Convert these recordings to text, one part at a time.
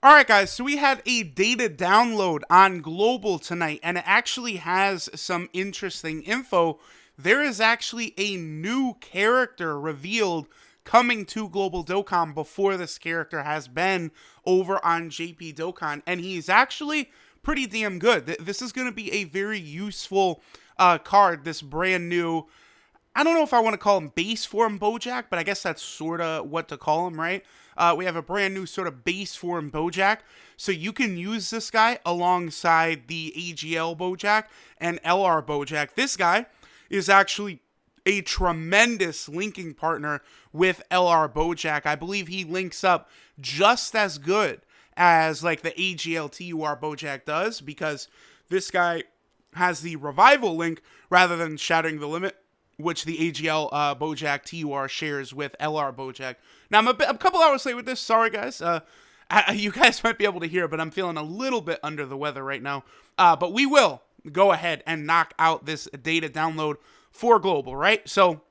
Alright guys, so we had a data download on Global tonight, and it actually has some interesting info. There is actually a new character revealed coming to Global Dokkan before this character has been over on JP Dokkan, and he's actually pretty damn good. This is going to be a very useful card, this brand new, I don't know if I want to call him base form Bojack, but I guess that's sort of what to call him, right? We have a brand new sort of base form Bojack, so you can use this guy alongside the AGL Bojack and LR Bojack. This guy is actually a tremendous linking partner with LR Bojack. I believe he links up just as good as like the AGL TUR Bojack does, because this guy has the revival link rather than Shattering the Limit, which the AGL Bojack TUR shares with LR Bojack. Now, I'm a couple hours late with this. Sorry, guys. You guys might be able to hear, but I'm feeling a little bit under the weather right now. But we will go ahead and knock out this data download for Global, right? So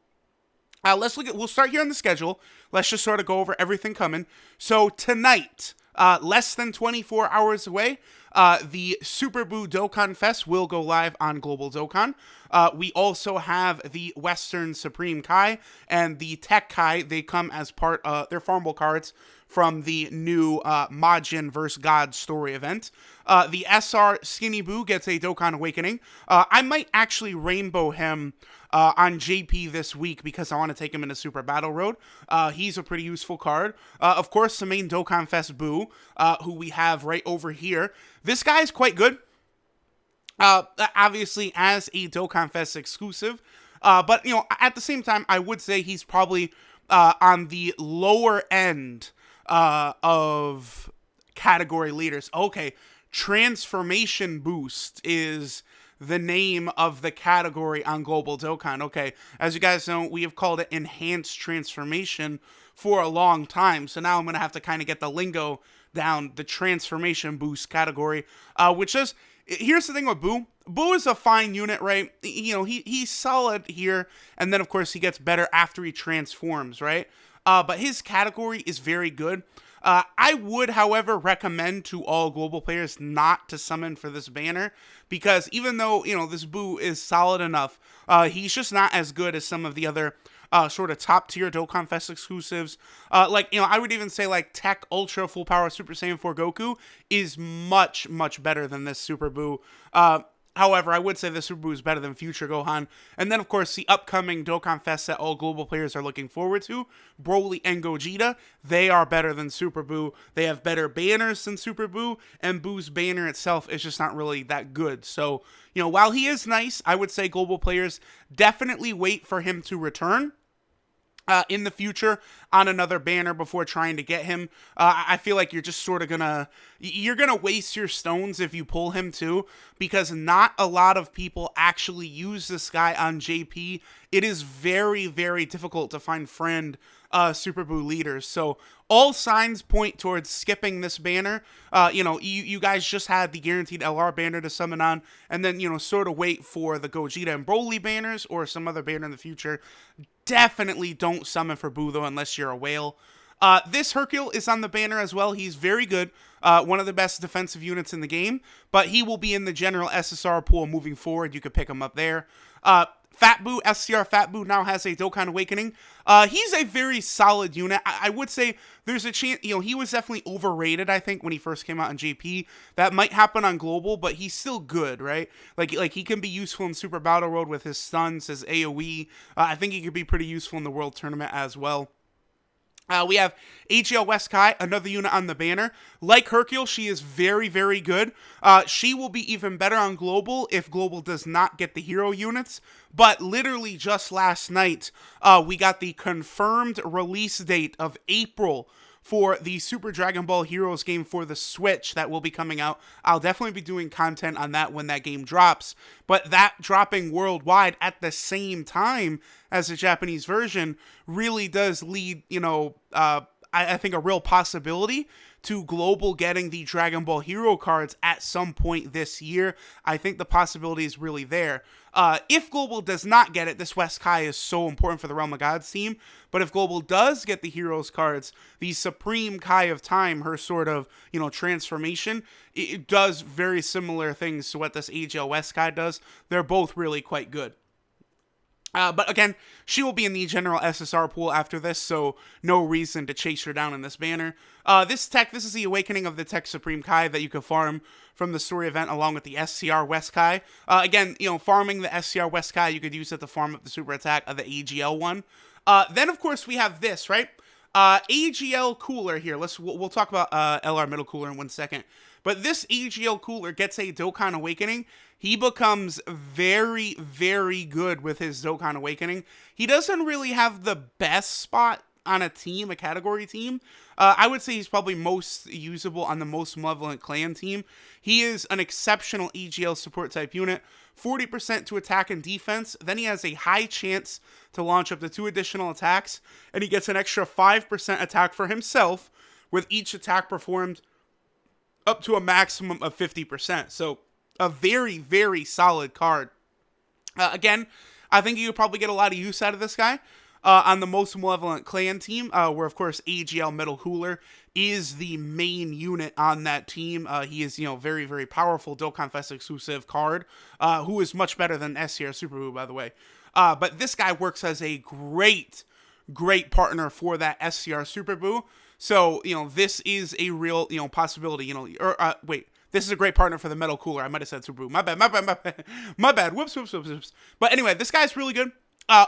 we'll start here on the schedule. Let's just sort of go over everything coming. So tonight, less than 24 hours away, the Super Boo Dokkan Fest will go live on Global Dokkan. We also have the Western Supreme Kai and the Tech Kai. They come as part, they're farmable cards from the new Majin vs. God story event. The SR Skinny Boo gets a Dokkan Awakening. I might actually rainbow him on JP this week because I want to take him into Super Battle Road. He's a pretty useful card. Of course, the main Dokkan Fest Boo, who we have right over here. This guy's quite good. Obviously, as a Dokkan Fest exclusive. But, you know, at the same time, I would say he's probably on the lower end of category leaders. Okay, Transformation Boost is the name of the category on Global Dokkan. Okay, as you guys know, we have called it Enhanced Transformation for a long time, so now I'm going to have to kind of get the lingo down, the Transformation Boost category, which is, here's the thing with Boo. Boo is a fine unit, right? You know, he's solid here, and then, of course, he gets better after he transforms, right? But his category is very good. I would, however, recommend to all Global players not to summon for this banner, because even though, you know, this Boo is solid enough, he's just not as good as some of the other sort of top-tier Dokkan Fest exclusives. Like, you know, I would even say, like, Tech Ultra Full Power Super Saiyan 4 Goku is much, much better than this Super Boo. However, I would say the Super Boo is better than Future Gohan. And then, of course, the upcoming Dokkan Fest that all Global players are looking forward to, Broly and Gogeta, they are better than Super Boo. They have better banners than Super Boo, and Boo's banner itself is just not really that good. So, you know, while he is nice, I would say Global players definitely wait for him to return in the future on another banner before trying to get him. I feel like you're just sort of gonna waste your stones if you pull him too, because not a lot of people actually use this guy on JP. It is very, very difficult to find friend Super Boo leaders. So all signs point towards skipping this banner. You know, you guys just had the guaranteed LR banner to summon on, and then, you know, sort of wait for the Gogeta and Broly banners or some other banner in the future. Definitely don't summon for Boo, though, unless you're a whale. This Hercule is on the banner as well. He's very good. One of the best defensive units in the game, but he will be in the general SSR pool moving forward. You could pick him up there. Fat Boo, SCR Fat Boo now has a Dokkan Awakening. He's a very solid unit. I would say there's a chance, you know, he was definitely overrated, I think, when he first came out in JP. That might happen on Global, but he's still good, right? Like he can be useful in Super Battle Road with his stuns, his AoE. I think he could be pretty useful in the World Tournament as well. We have AGL West Kai, another unit on the banner. Like Hercule, she is very, very good. She will be even better on Global if Global does not get the hero units. But literally just last night, we got the confirmed release date of April for the Super Dragon Ball Heroes game for the Switch that will be coming out. I'll definitely be doing content on that when that game drops. But that dropping worldwide at the same time as the Japanese version really does lead, you know, I think, a real possibility to Global getting the Dragon Ball Hero cards at some point this year. I think the possibility is really there. If Global does not get it, this West Kai is so important for the Realm of Gods team, but if Global does get the Heroes cards, the Supreme Kai of Time, her sort of, transformation, it does very similar things to what this AGL West Kai does. They're both really quite good. But again, she will be in the general SSR pool after this, so no reason to chase her down in this banner. This is the Awakening of the Tech Supreme Kai that you can farm from the story event along with the SCR West Kai. Again, farming the SCR West Kai, you could use it to farm up the super attack of the AGL one. Then, of course, we have this, right? AGL Cooler here. We'll talk about LR Middle Cooler in 1 second. But this AGL Cooler gets a Dokkan Awakening. He becomes very, very good with his Dokkan Awakening. He doesn't really have the best spot on a team, a category team. I would say he's probably most usable on the Most Malevolent Clan team. He is an exceptional AGL support type unit. 40% to attack and defense. Then he has a high chance to launch up to 2 additional attacks. And he gets an extra 5% attack for himself with each attack performed up to a maximum of 50%. So a very, very solid card. Again, I think you could probably get a lot of use out of this guy on the Most Malevolent Clan team, where, of course, AGL Metal Cooler is the main unit on that team. He is, very, very powerful Dokkan Fest exclusive card, who is much better than SCR Super Boo, by the way. But this guy works as a great, great partner for that SCR Super Boo. So, this is a real, possibility, this is a great partner for the Metal Cooler. I might have said Super Boo. My bad. Whoops. But anyway, this guy's really good.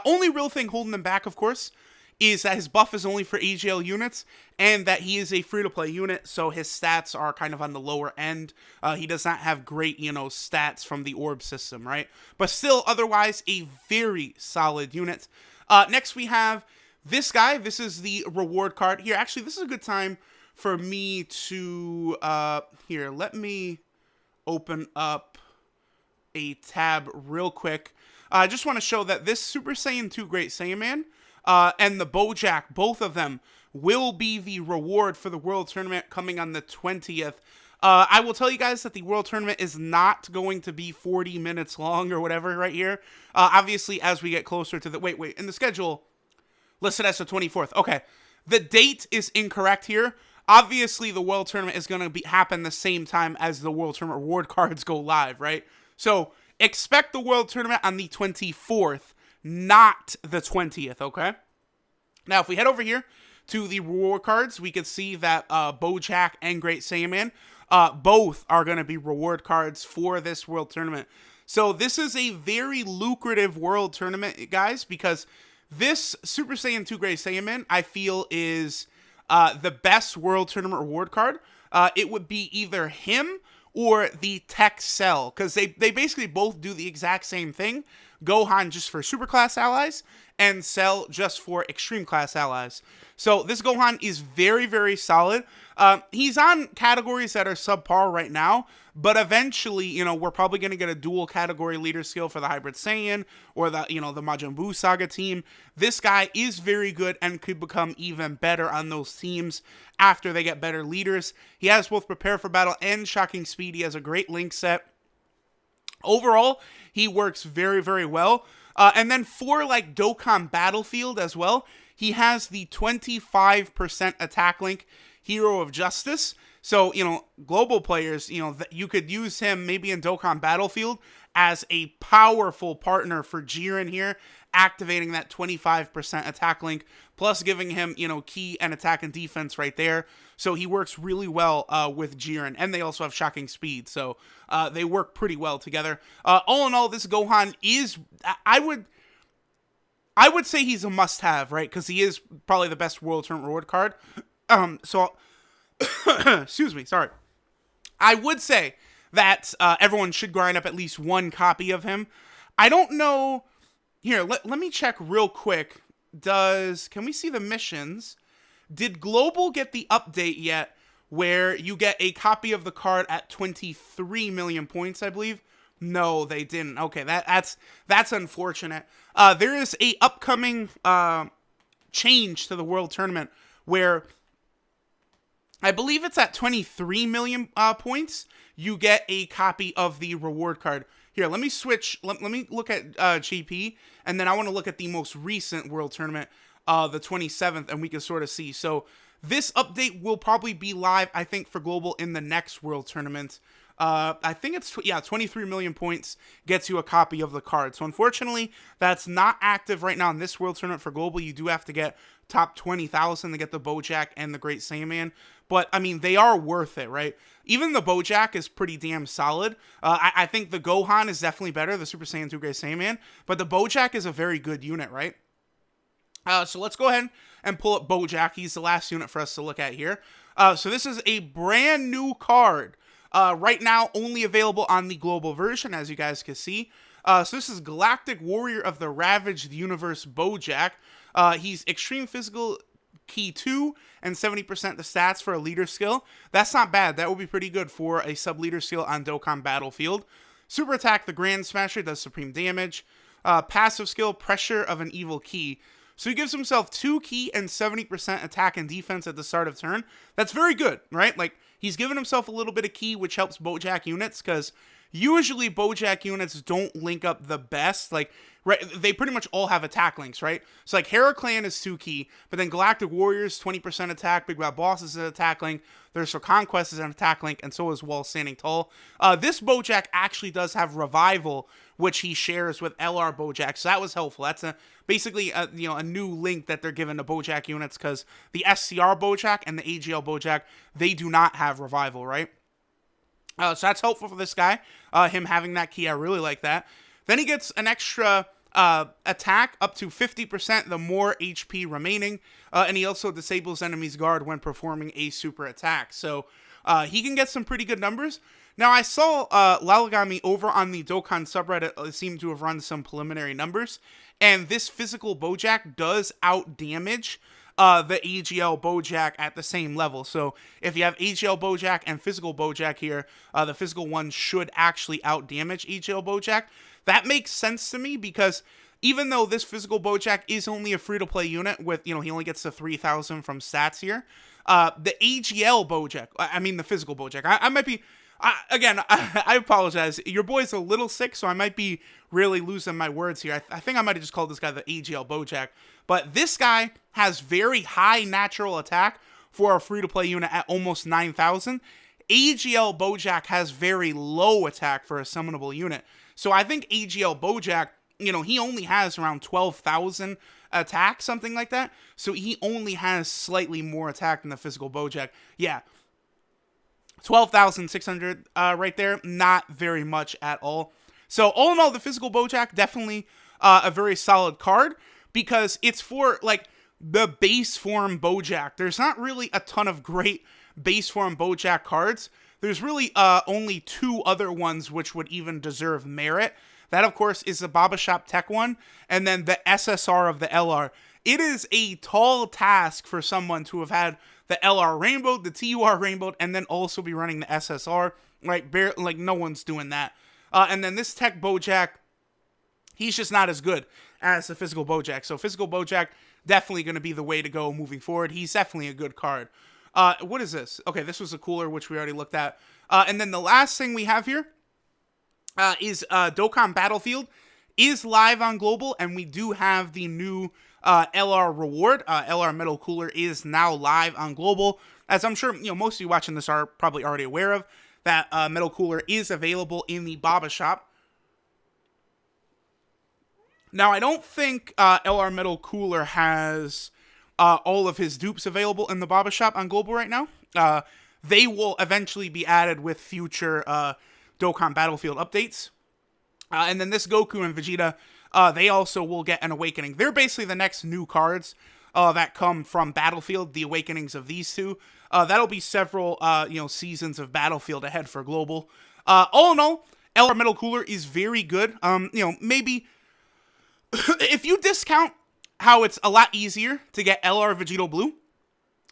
Only real thing holding him back, of course, is that his buff is only for AGL units, and that he is a free-to-play unit, so his stats are kind of on the lower end. He does not have great, stats from the orb system, right? But still, otherwise, a very solid unit. Next, we have this guy. This is the reward card. Here, actually, this is a good time for me to, here, let me open up a tab real quick. I just want to show that this Super Saiyan 2 Great Saiyaman and the Bojack, both of them, will be the reward for the World Tournament coming on the 20th. I will tell you guys that the World Tournament is not going to be 40 minutes long or whatever right here. Obviously, as we get closer to the... Wait, in the schedule, listed as the 24th. Okay, the date is incorrect here. Obviously, the World Tournament is going to happen the same time as the World Tournament reward cards go live, right? So, expect the World Tournament on the 24th, not the 20th, okay? Now, if we head over here to the reward cards, we can see that Bojack and Great Saiyaman, both are going to be reward cards for this World Tournament. So, this is a very lucrative World Tournament, guys, because this Super Saiyan 2 Great Saiyaman, I feel, is the best World Tournament reward card. It would be either him or the Tech Cell, because they basically both do the exact same thing. Gohan just for super class allies, and Cell just for extreme class allies. So this Gohan is very, very solid. He's on categories that are subpar right now, but eventually, we're probably going to get a dual category leader skill for the Hybrid Saiyan or the, the Majin Buu Saga team. This guy is very good and could become even better on those teams after they get better leaders. He has both Prepare for Battle and Shocking Speed. He has a great link set. Overall, he works very, very well. And then for like Dokkan Battlefield as well, he has the 25% attack link Hero of Justice. So, global players, you could use him maybe in Dokkan Battlefield as a powerful partner for Jiren here, activating that 25% attack link, plus giving him, key and attack and defense right there. So he works really well with Jiren, and they also have Shocking Speed, so they work pretty well together. All in all, this Gohan is, I would say he's a must-have, right? Because he is probably the best World Tournament reward card. Excuse me, sorry. I would say that everyone should grind up at least one copy of him. I don't know. Here, let me check real quick. Can we see the missions? Did Global get the update yet where you get a copy of the card at 23 million points, I believe? No, they didn't. Okay, that's unfortunate. There is a upcoming change to the World Tournament where I believe it's at 23 million points. You get a copy of the reward card. Here, let me switch. Let me look at GP, and then I want to look at the most recent World Tournament, the 27th, and we can sort of see. So this update will probably be live, I think, for Global in the next World Tournament. I think it's, 23 million points gets you a copy of the card. So unfortunately, that's not active right now in this World Tournament for Global. You do have to get top 20,000 to get the Bojack and the Great Saiyaman. But, I mean, they are worth it, right? Even the Bojack is pretty damn solid. I think the Gohan is definitely better, the Super Saiyan 2 Great Saiyaman. But the Bojack is a very good unit, right? So let's go ahead and pull up Bojack. He's the last unit for us to look at here. So this is a brand new card. Right now, only available on the global version, as you guys can see. So this is Galactic Warrior of the Ravaged Universe Bojack. He's Extreme Physical Key 2 and 70% the stats for a leader skill. That's not bad. That would be pretty good for a sub-leader skill on Dokkan Battlefield. Super Attack, the Grand Smasher, does supreme damage. Passive skill, Pressure of an Evil Key. So he gives himself 2 key and 70% attack and defense at the start of turn. That's very good, right? Like, he's given himself a little bit of key, which helps Bojack units, because usually Bojack units don't link up the best. Like, right, they pretty much all have attack links, right? So, like, Heraclan is 2 key, but then Galactic Warriors, 20% attack, Big Bad Boss is an attack link, there's for Conquest is an attack link, and so is Wall Standing Tall. This Bojack actually does have Revival, which he shares with LR Bojack, so that was helpful. That's basically a new link that they're giving to Bojack units, because the SCR Bojack and the AGL Bojack, they do not have Revival, right? So that's helpful for this guy, him having that key. I really like that. Then he gets an extra attack up to 50% the more HP remaining, and he also disables enemy's guard when performing a super attack. So he can get some pretty good numbers. Now, I saw Lalagami over on the Dokkan subreddit seem to have run some preliminary numbers, and this physical Bojack does out-damage the AGL Bojack at the same level. So if you have AGL Bojack and physical Bojack here, the physical one should actually out-damage AGL Bojack. That makes sense to me, because even though this physical Bojack is only a free-to-play unit with, he only gets the 3,000 from stats here, the AGL Bojack, I mean the physical Bojack, I might be... I apologize. Your boy's a little sick, so I might be really losing my words here. I think I might have just called this guy the AGL Bojack. But this guy has very high natural attack for a free-to-play unit at almost 9,000. AGL Bojack has very low attack for a summonable unit. So I think AGL Bojack, he only has around 12,000 attack, something like that. So he only has slightly more attack than the physical Bojack. Yeah. 12,600 right there, not very much at all. So all in all, the physical Bojack, definitely a very solid card, because it's for, like, the base form Bojack. There's not really a ton of great base form Bojack cards. There's really only 2 other ones which would even deserve merit. That, of course, is the Baba Shop Tech one, and then the SSR of the LR. It is a tall task for someone to have had the LR rainbowed, the TUR rainbowed, and then also be running the SSR. Right? Like, no one's doing that. And then this Tech Bojack, he's just not as good as the physical Bojack. So physical Bojack, definitely going to be the way to go moving forward. He's definitely a good card. What is this? Okay, this was a cooler, which we already looked at. And then the last thing we have here is Dokkan Battlefield is live on Global, and we do have the new LR reward. LR Metal Cooler is now live on Global. As I'm sure most of you watching this are probably already aware of, that Metal Cooler is available in the Baba Shop. Now, I don't think LR Metal Cooler has all of his dupes available in the Baba Shop on Global right now. They will eventually be added with future Dokkan Battlefield updates. And then this Goku and Vegeta, they also will get an Awakening. They're basically the next new cards that come from Battlefield, the Awakenings of these two. That'll be several, seasons of Battlefield ahead for Global. All in all, LR Metal Cooler is very good. Maybe if you discount how it's a lot easier to get LR Vegito Blue,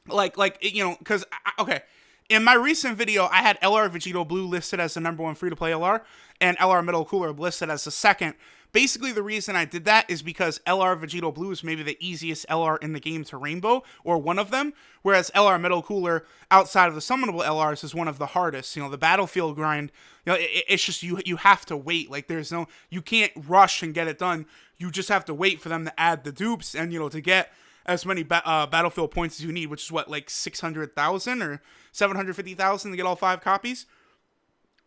because, okay, in my recent video, I had LR Vegito Blue listed as the #1 free-to-play LR, and LR Metal Cooler listed as the second, basically the reason I did that is because LR Vegito Blue is maybe the easiest LR in the game to rainbow, or one of them, whereas LR Metal Cooler, outside of the summonable LRs, is one of the hardest. You know, the battlefield grind, you know, it's just you have to wait. Like, you can't rush and get it done. You just have to wait for them to add the dupes, and, you know, to get as many battlefield points as you need, which is what, like 600,000 or 750,000 to get all 5 copies?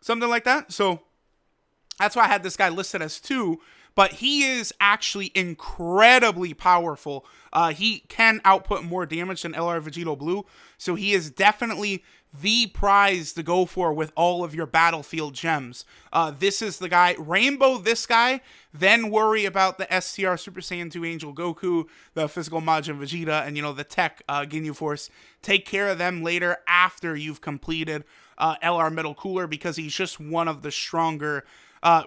Something like that. So that's why I had this guy listed as 2, but he is actually incredibly powerful. He can output more damage than LR Vegito Blue, so he is definitely the prize to go for with all of your battlefield gems. This is the guy. Rainbow this guy, then worry about the STR Super Saiyan 2 Angel Goku, the Physical Majin Vegeta, and, you know, the Tech Ginyu Force. Take care of them later after you've completed LR Metal Cooler, because he's just one of the stronger,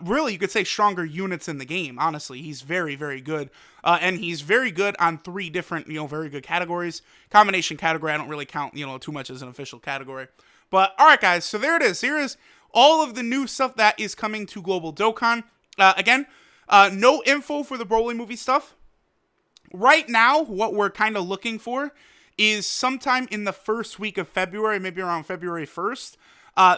really, you could say stronger units in the game. Honestly, he's very, very good. And he's very good on 3 different, you know, very good categories. Combination category, I don't really count, you know, too much as an official category. But, alright guys, so there it is. Here is all of the new stuff that is coming to Global Dokkan. Again, no info for the Broly movie stuff. Right now, what we're kind of looking for is sometime in the first week of February, maybe around February 1st,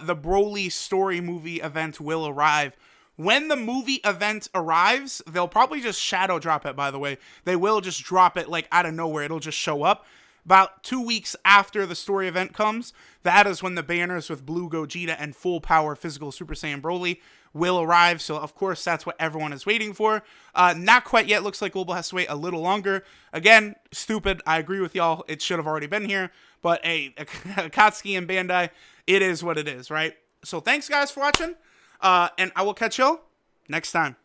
the Broly story movie event will arrive. When the movie event arrives, they'll probably just shadow drop it, by the way. They will just drop it, like, out of nowhere. It'll just show up. About 2 weeks after the story event comes, that is when the banners with Blue Gogeta and Full Power Physical Super Saiyan Broly will arrive. So, of course, that's what everyone is waiting for. Not quite yet. Looks like Global has to wait a little longer. Again, stupid. I agree with y'all. It should have already been here. But, hey, Akatsuki and Bandai, it is what it is, right? So, thanks, guys, for watching. And I will catch y'all next time.